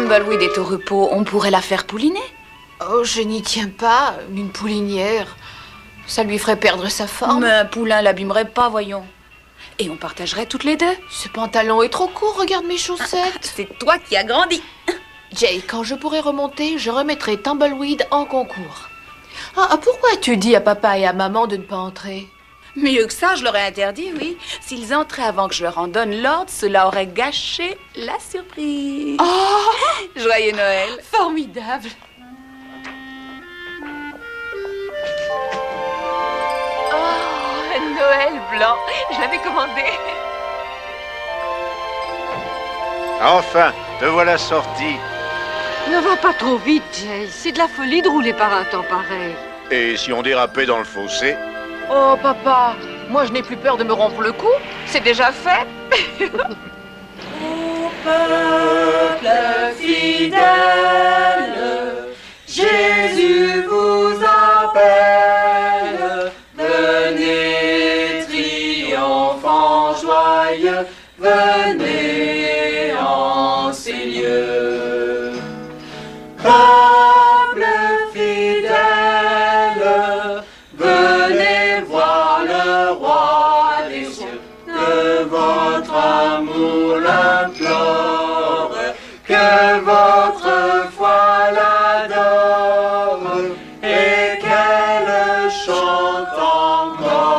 Tumbleweed est au repos, on pourrait la faire pouliner. Oh, je n'y tiens pas, une poulinière. Ça lui ferait perdre sa forme. Mais un poulain l'abîmerait pas, voyons. Et on partagerait toutes les deux. Ce pantalon est trop court, regarde mes chaussettes. C'est toi qui as grandi. Jay, quand je pourrai remonter, je remettrai Tumbleweed en concours. Pourquoi as-tu dit à papa et à maman de ne pas entrer? Mieux que ça, je leur ai interdit, oui. S'ils entraient avant que je leur en donne l'ordre, cela aurait gâché la surprise. Oh! Joyeux Noël. Formidable. Oh, Noël blanc. Je l'avais commandé. Enfin, te voilà sorti. Ne va pas trop vite, Jay. C'est de la folie de rouler par un temps pareil. Et si on dérapait dans le fossé? Oh, papa, moi je n'ai plus peur de me rompre le cou. C'est déjà fait. Ô peuple fidèle, Jésus vous appelle. Venez, triomphant joyeux, venez en ces lieux. Peuple fidèle, venez voir le roi des cieux, que votre amour l'implore, que votre foi l'adore, et qu'elle chante encore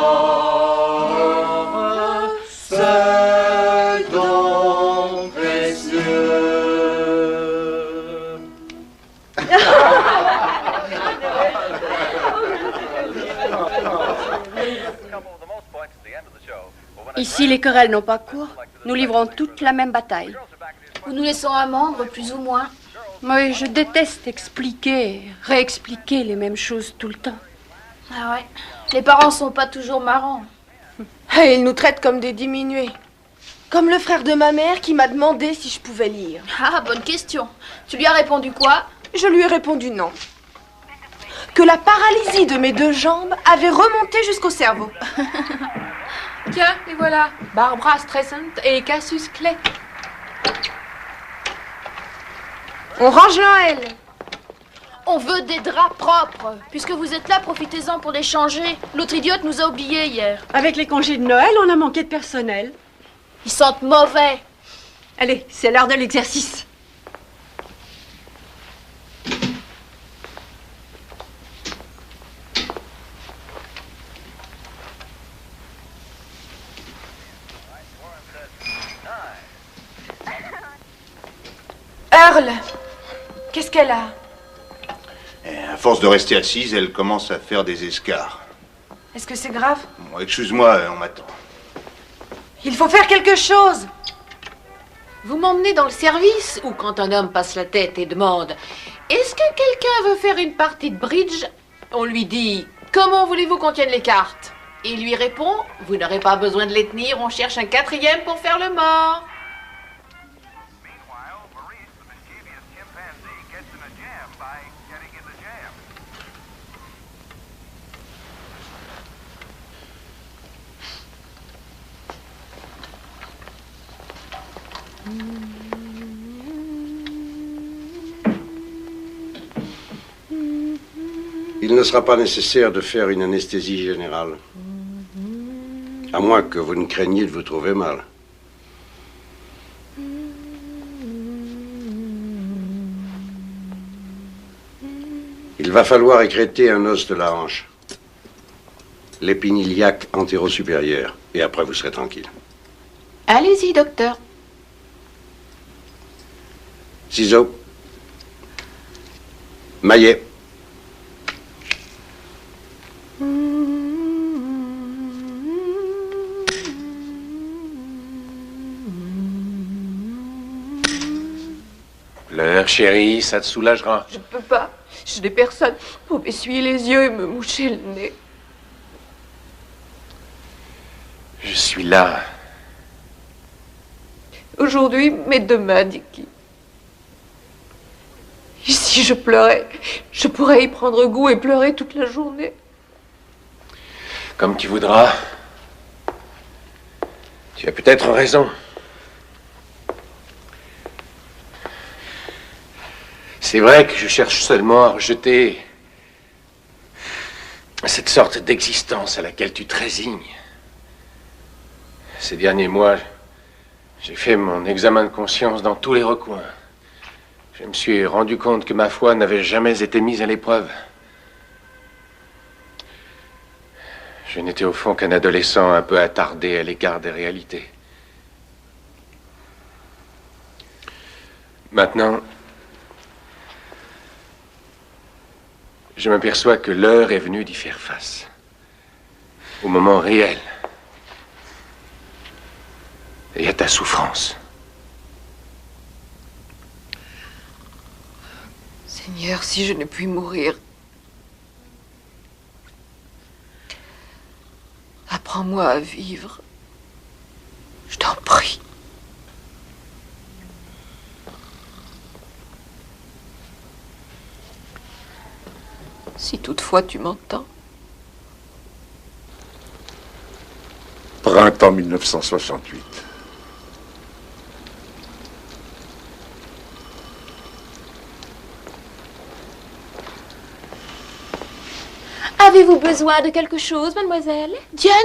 ce don précieux. Ici, les querelles n'ont pas cours. Nous livrons toutes la même bataille. Ou nous laissons un membre, plus ou moins. Oui, je déteste expliquer, réexpliquer les mêmes choses tout le temps. Ah ouais. Les parents sont pas toujours marrants. Et ils nous traitent comme des diminués. Comme le frère de ma mère qui m'a demandé si je pouvais lire. Ah, bonne question. Tu lui as répondu quoi? Je lui ai répondu non. Que la paralysie de mes deux jambes avait remonté jusqu'au cerveau. Tiens, les voilà. Barbara Streisand et Cassius Clay. On range Noël. On veut des draps propres. Puisque vous êtes là, profitez-en pour les changer. L'autre idiote nous a oubliés hier. Avec les congés de Noël, on a manqué de personnel. Ils sentent mauvais. Allez, c'est l'heure de l'exercice. Earl, qu'est-ce qu'elle a? À force de rester assise, elle commence à faire des escarres. Est-ce que c'est grave? Bon, excuse-moi, on m'attend. Il faut faire quelque chose. Vous m'emmenez dans le service ou quand un homme passe la tête et demande « Est-ce que quelqu'un veut faire une partie de bridge ?» On lui dit « Comment voulez-vous qu'on tienne les cartes ?» Et il lui répond « Vous n'aurez pas besoin de les tenir, on cherche un quatrième pour faire le mort. » Il ne sera pas nécessaire de faire une anesthésie générale. À moins que vous ne craigniez de vous trouver mal. Il va falloir écrêter un os de la hanche. L'épiniliaque antéro-supérieur. Et après, vous serez tranquille. Allez-y, docteur. Ciseaux. Maillet. Pleure, chérie, ça te soulagera. Je ne peux pas. Je n'ai personne pour m'essuyer les yeux et me moucher le nez. Je suis là. Aujourd'hui, mais demain, Dickie. Et si je pleurais, je pourrais y prendre goût et pleurer toute la journée. Comme tu voudras. Tu as peut-être raison. C'est vrai que je cherche seulement à rejeter cette sorte d'existence à laquelle tu te résignes. Ces derniers mois, j'ai fait mon examen de conscience dans tous les recoins. Je me suis rendu compte que ma foi n'avait jamais été mise à l'épreuve. Je n'étais au fond qu'un adolescent un peu attardé à l'écart des réalités. Maintenant, je m'aperçois que l'heure est venue d'y faire face. Au moment réel. Et à ta souffrance. Seigneur, si je ne puis mourir, apprends-moi à vivre. Je t'en prie. Si toutefois tu m'entends. Printemps 1968. Avez-vous besoin de quelque chose, mademoiselle? Diana!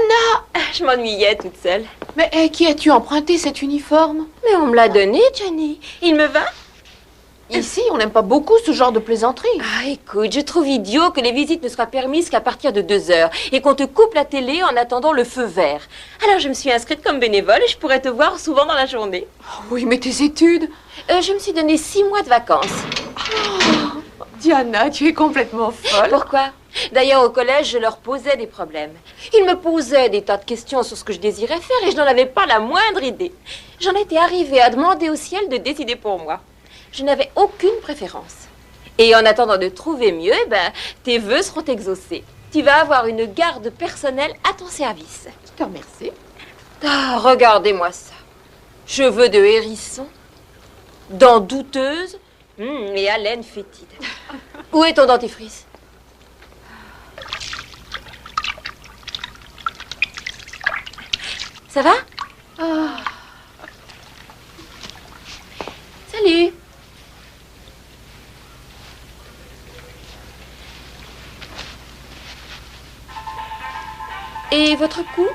Je m'ennuyais toute seule. Mais qui as-tu emprunté cet uniforme? Mais on me l'a donné, Jenny. Il me va? Ici, on n'aime pas beaucoup ce genre de plaisanterie. Ah, écoute, je trouve idiot que les visites ne soient permises qu'à partir de 2 heures et qu'on te coupe la télé en attendant le feu vert. Alors, je me suis inscrite comme bénévole et je pourrais te voir souvent dans la journée. Oh, oui, mais tes études? Je me suis donné 6 mois de vacances. Oh, Diana, tu es complètement folle. Pourquoi? D'ailleurs, au collège, je leur posais des problèmes. Ils me posaient des tas de questions sur ce que je désirais faire et je n'en avais pas la moindre idée. J'en étais arrivée à demander au ciel de décider pour moi. Je n'avais aucune préférence. Et en attendant de trouver mieux, tes vœux seront exaucés. Tu vas avoir une garde personnelle à ton service. Je te remercie. Ah, regardez-moi ça. Cheveux de hérisson, dents douteuses et haleine fétide. Où est ton dentifrice? Ça va? Salut. Et votre cou?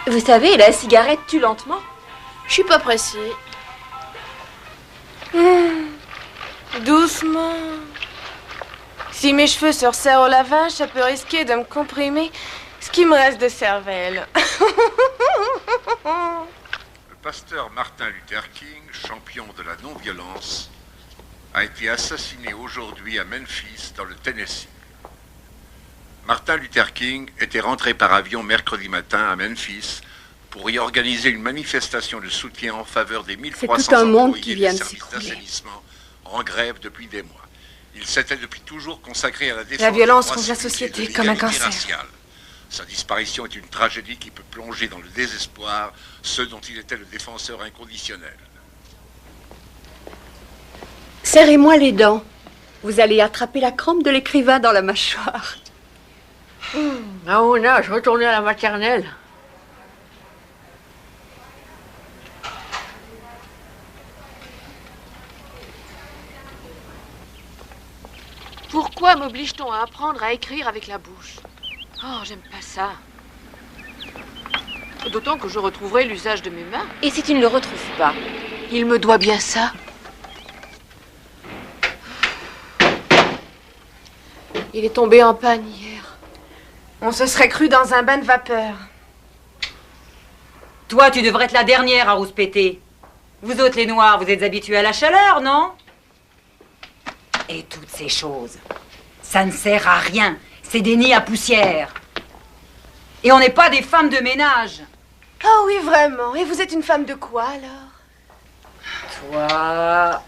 Vous savez, la cigarette tue lentement. Je suis pas pressée. Doucement. Si mes cheveux se resserrent au lavage, ça peut risquer de me comprimer ce qui me reste de cervelle. Le pasteur Martin Luther King, champion de la non-violence, a été assassiné aujourd'hui à Memphis, dans le Tennessee. Martin Luther King était rentré par avion mercredi matin à Memphis pour y organiser une manifestation de soutien en faveur des 1300 employés des services d'assainissement en grève depuis des mois. Il s'était depuis toujours consacré à la défense la violence des contre droits la civiques société et de comme un l'égalité cancer. raciale. Sa disparition est une tragédie qui peut plonger dans le désespoir ceux dont il était le défenseur inconditionnel. Serrez-moi les dents. Vous allez attraper la crampe de l'écrivain dans la mâchoire. À mon âge, retourner à la maternelle. Pourquoi m'oblige-t-on à apprendre à écrire avec la bouche? Oh, j'aime pas ça. D'autant que je retrouverai l'usage de mes mains. Et si tu ne le retrouves pas? Il me doit bien ça. Il est tombé en panne hier. On se serait cru dans un bain de vapeur. Toi, tu devrais être la dernière à rouspéter. Vous autres, les Noirs, vous êtes habitués à la chaleur, non? Et toutes ces choses, ça ne sert à rien. C'est des nids à poussière. Et on n'est pas des femmes de ménage. Oh oui, vraiment. Et vous êtes une femme de quoi, alors? Toi...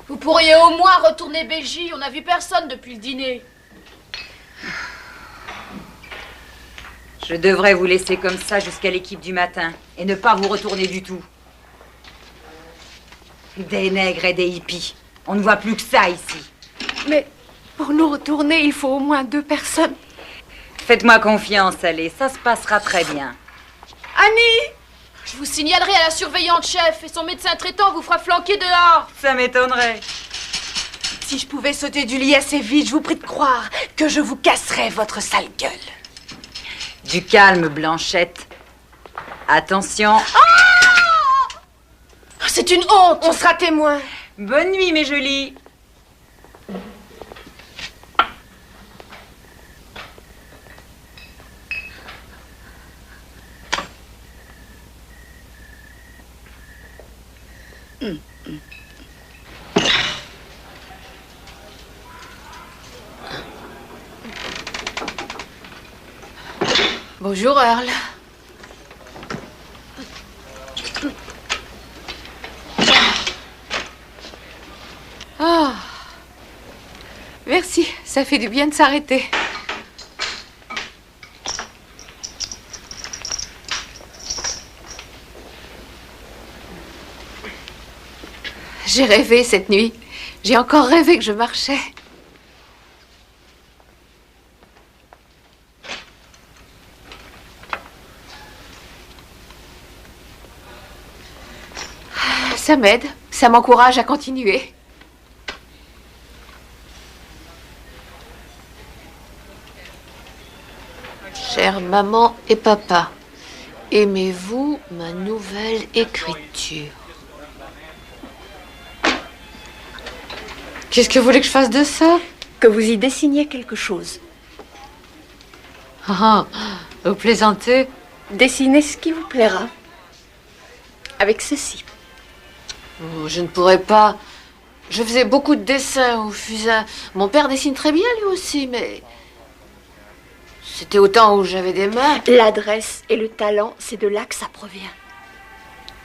Vous pourriez au moins retourner Belgique, on n'a vu personne depuis le dîner. Je devrais vous laisser comme ça jusqu'à l'équipe du matin et ne pas vous retourner du tout. Des nègres et des hippies. On ne voit plus que ça ici. Mais pour nous retourner, il faut au moins 2 personnes. Faites-moi confiance, allez, ça se passera très bien. Annie! Je vous signalerai à la surveillante chef et son médecin traitant vous fera flanquer dehors. Ça m'étonnerait. Si je pouvais sauter du lit assez vite, je vous prie de croire que je vous casserais votre sale gueule. Du calme, Blanchette. Attention. C'est une honte. On sera témoin. Bonne nuit, mes jolies. Bonjour, Earl. Ah. Merci, ça fait du bien de s'arrêter. J'ai rêvé cette nuit. J'ai encore rêvé que je marchais. Ça m'aide, ça m'encourage à continuer. Chère maman et papa, aimez-vous ma nouvelle écriture? Qu'est-ce que vous voulez que je fasse de ça? Que vous y dessiniez quelque chose. Ah, vous plaisantez? Dessinez ce qui vous plaira. Avec ceci. Oh, je ne pourrais pas. Je faisais beaucoup de dessins au fusain. Mon père dessine très bien lui aussi, mais... C'était au temps où j'avais des mains. L'adresse et le talent, c'est de là que ça provient.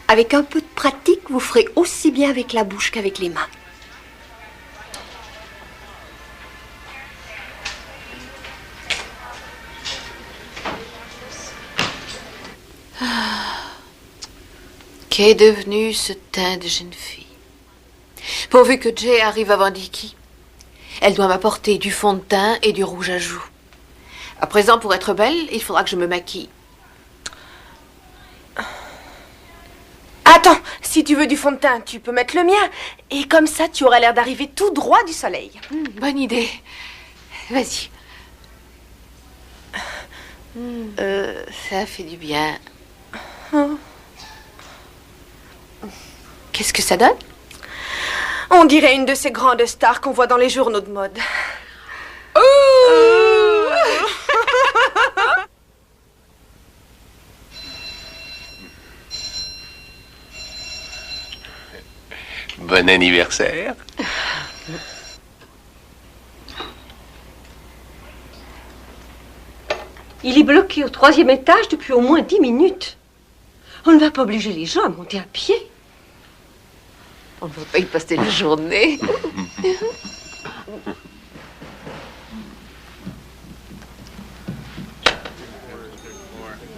Avec un peu de pratique, vous ferez aussi bien avec la bouche qu'avec les mains. Qu'est devenu ce teint de jeune fille? Pourvu que Jay arrive avant Dicky. Elle doit m'apporter du fond de teint et du rouge à joues. À présent, pour être belle, il faudra que je me maquille. Attends, si tu veux du fond de teint, tu peux mettre le mien. Et comme ça, tu auras l'air d'arriver tout droit du soleil. Bonne idée. Vas-y. Ça fait du bien. Qu'est-ce que ça donne? On dirait une de ces grandes stars qu'on voit dans les journaux de mode. Bon anniversaire. Il est bloqué au 3e étage depuis au moins 10 minutes. On ne va pas obliger les gens à monter à pied. On ne va pas y passer la journée.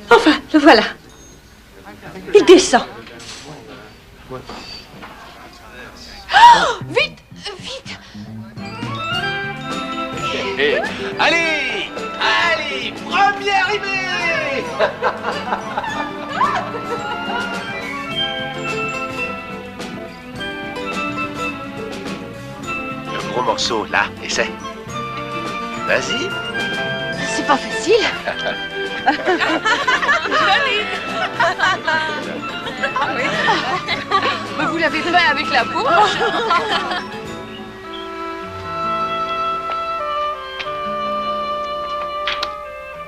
Enfin, le voilà. Il descend. Oh, vite, vite. Allez, allez, premier arrivé. Le gros morceau, là, essaie. Vas-y. C'est pas facile. Joli. Mais vous l'avez fait avec la bouche.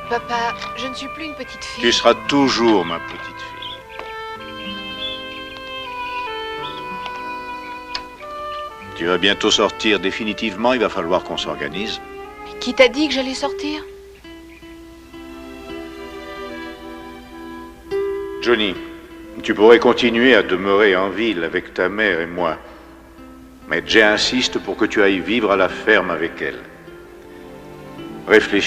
Papa, je ne suis plus une petite fille. Tu seras toujours ma petite fille. Tu vas bientôt sortir définitivement, il va falloir qu'on s'organise. Qui t'a dit que j'allais sortir? Johnny, tu pourrais continuer à demeurer en ville avec ta mère et moi. Mais Jay insiste pour que tu ailles vivre à la ferme avec elle. Réfléchis.